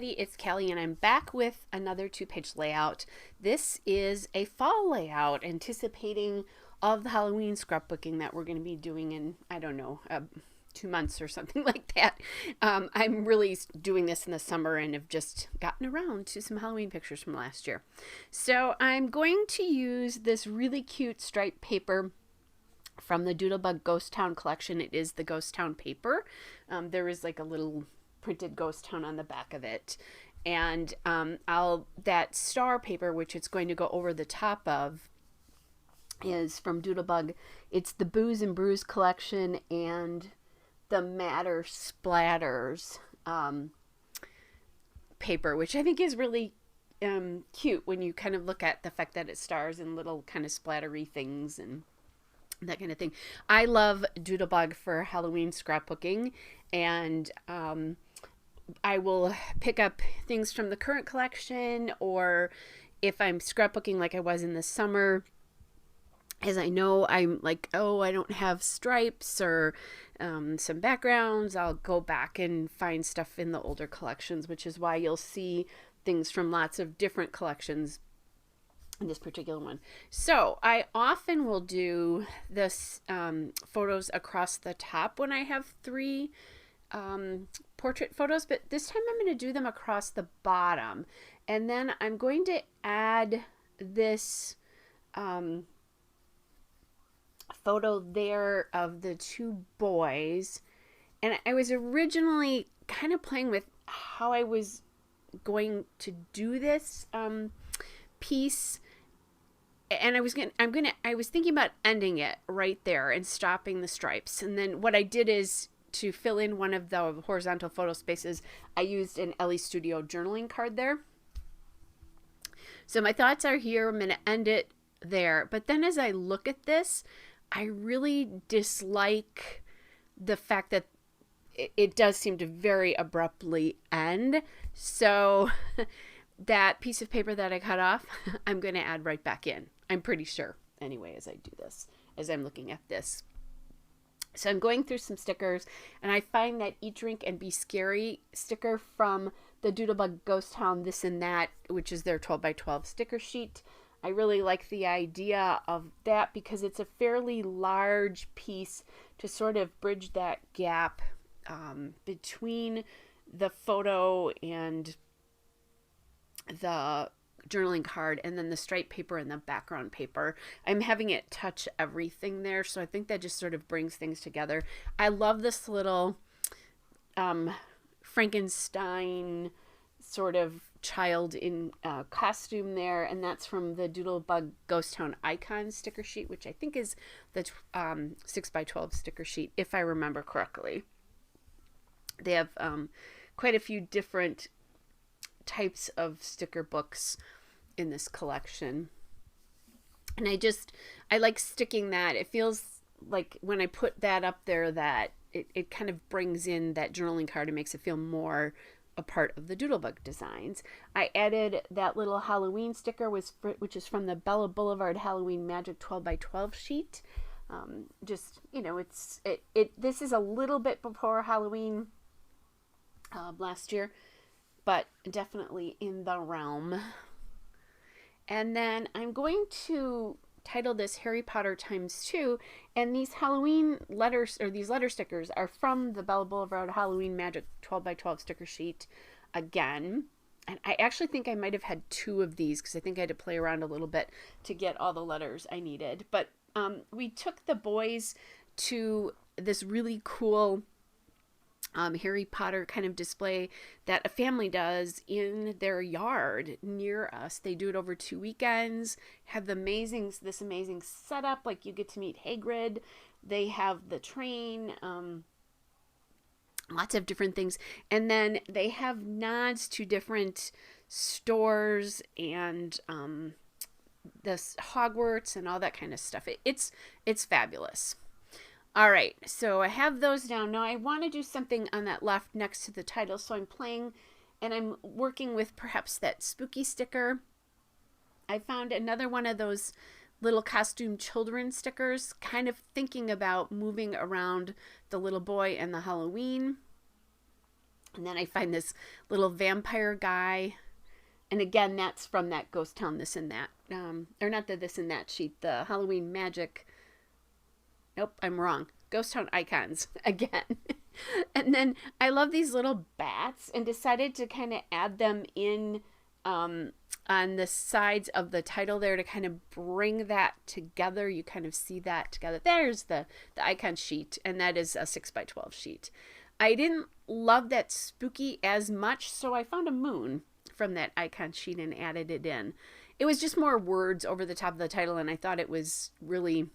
everybody, it's Kelly and I'm back with another 2-page layout. This is a fall layout anticipating all of the Halloween scrapbooking that we're going to be doing in, I don't know, 2 months or something like that. I'm really doing this in the summer and have just gotten around to some Halloween pictures from last year. So I'm going to use this really cute striped paper from the Doodlebug Ghost Town collection. It is the Ghost Town paper. There is like a little printed ghost town on the back of it, and that star paper, which it's going to go over the top of, is from Doodlebug. It's the Booze and Brews collection and the Matter Splatters paper, which I think is really cute when you kind of look at the fact that it stars in little kind of splattery things and that kind of thing. I love Doodlebug for Halloween scrapbooking, and I will pick up things from the current collection, or if I'm scrapbooking like I was in the summer, as I know I'm like, oh, I don't have stripes or some backgrounds, I'll go back and find stuff in the older collections, which is why you'll see things from lots of different collections in this particular one. So I often will do this photos across the top when I have three portrait photos, but this time I'm going to do them across the bottom, and then I'm going to add this photo there of the two boys. And I was originally kind of playing with how I was going to do this piece, and I was thinking about ending it right there and stopping the stripes. And then what I did is, to fill in one of the horizontal photo spaces, I used an Ellie Studio journaling card there. So my thoughts are here. I'm going to end it there. But then as I look at this, I really dislike the fact that it does seem to very abruptly end. So that piece of paper that I cut off, I'm going to add right back in. I'm pretty sure anyway as I do this, as I'm looking at this. So I'm going through some stickers, and I find that Eat, Drink, and Be Scary sticker from the Doodlebug Ghost Town This and That, which is their 12 by 12 sticker sheet. I really like the idea of that because it's a fairly large piece to sort of bridge that gap between the photo and the journaling card, and then the striped paper and the background paper. I'm having it touch everything there, so I think that just sort of brings things together. I love this little Frankenstein sort of child in costume there, and that's from the Doodlebug Ghost Town Icon sticker sheet, which I think is the 6 by 12 sticker sheet, if I remember correctly. They have quite a few different types of sticker books in this collection, and I like sticking that. It feels like when I put that up there that it kind of brings in that journaling card and makes it feel more a part of the Doodlebug designs. I added that little Halloween sticker, which is from the Bella Boulevard Halloween Magic 12 by 12 sheet. Just, you know, this is a little bit before Halloween last year, but definitely in the realm. And then I'm going to title this Harry Potter ×2, and these Halloween letters, or these letter stickers, are from the Bella Boulevard Halloween Magic 12 by 12 sticker sheet again. And I actually think I might have had two of these because I think I had to play around a little bit to get all the letters I needed. But we took the boys to this really cool Harry Potter kind of display that a family does in their yard near us. They do it over 2 weekends, have this amazing setup, like you get to meet Hagrid. They have the train, lots of different things. And then they have nods to different stores and this Hogwarts and all that kind of stuff. It's fabulous. All right, so I have those down. Now I want to do something on that left next to the title, so I'm playing and I'm working with perhaps that spooky sticker. I found another one of those little costume children stickers, kind of thinking about moving around the little boy and the Halloween And then I find this little vampire guy. And again, that's from that Ghost Town This and That. Or not the This and That sheet, the Halloween Magic. Nope, I'm wrong. Ghost Town Icons again. And then I love these little bats and decided to kind of add them in on the sides of the title there to kind of bring that together. You kind of see that together. There's the icon sheet, and that is a 6x12 sheet. I didn't love that spooky as much, so I found a moon from that icon sheet and added it in. It was just more words over the top of the title, and I thought it was really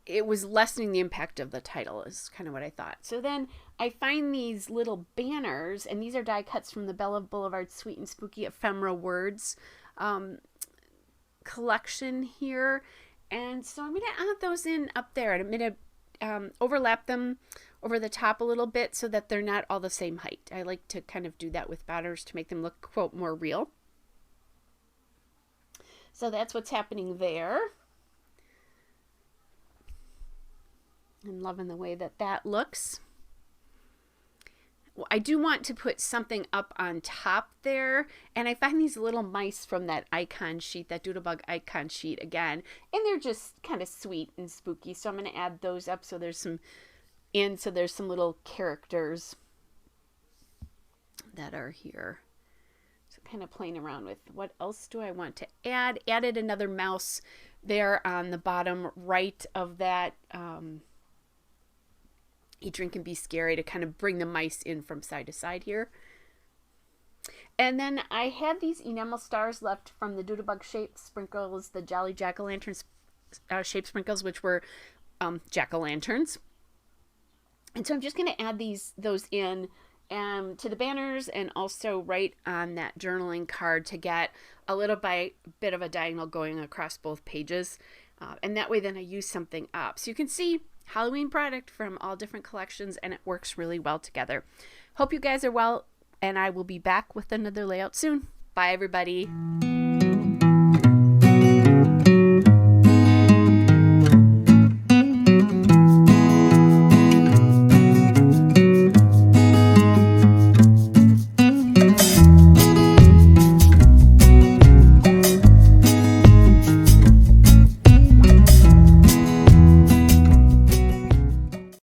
it was lessening the impact of the title is kind of what I thought. So then I find these little banners, and these are die cuts from the Bella Boulevard Sweet and Spooky Ephemera Words collection here. And so I'm going to add those in up there. And I'm going to overlap them over the top a little bit so that they're not all the same height. I like to kind of do that with banners to make them look, quote, more real. So that's what's happening there. I'm loving the way that that looks. Well, I do want to put something up on top there, and I find these little mice from that icon sheet, that Doodlebug icon sheet again, and they're just kind of sweet and spooky, so I'm going to add those up so there's some little characters that are here. So kind of playing around with what else do I want to add. Added another mouse there on the bottom right of that Eat, Drink, and Be Scary to kind of bring the mice in from side to side here. And then I had these enamel stars left from the Doodlebug shape sprinkles, the Jolly Jack-o'-lantern shape sprinkles, which were jack-o'-lanterns. And so I'm just going to add those in to the banners and also right on that journaling card to get a little bit of a diagonal going across both pages. And that way then I use something up. So you can see Halloween product from all different collections, and it works really well together. Hope you guys are well, and I will be back with another layout soon. Bye, everybody.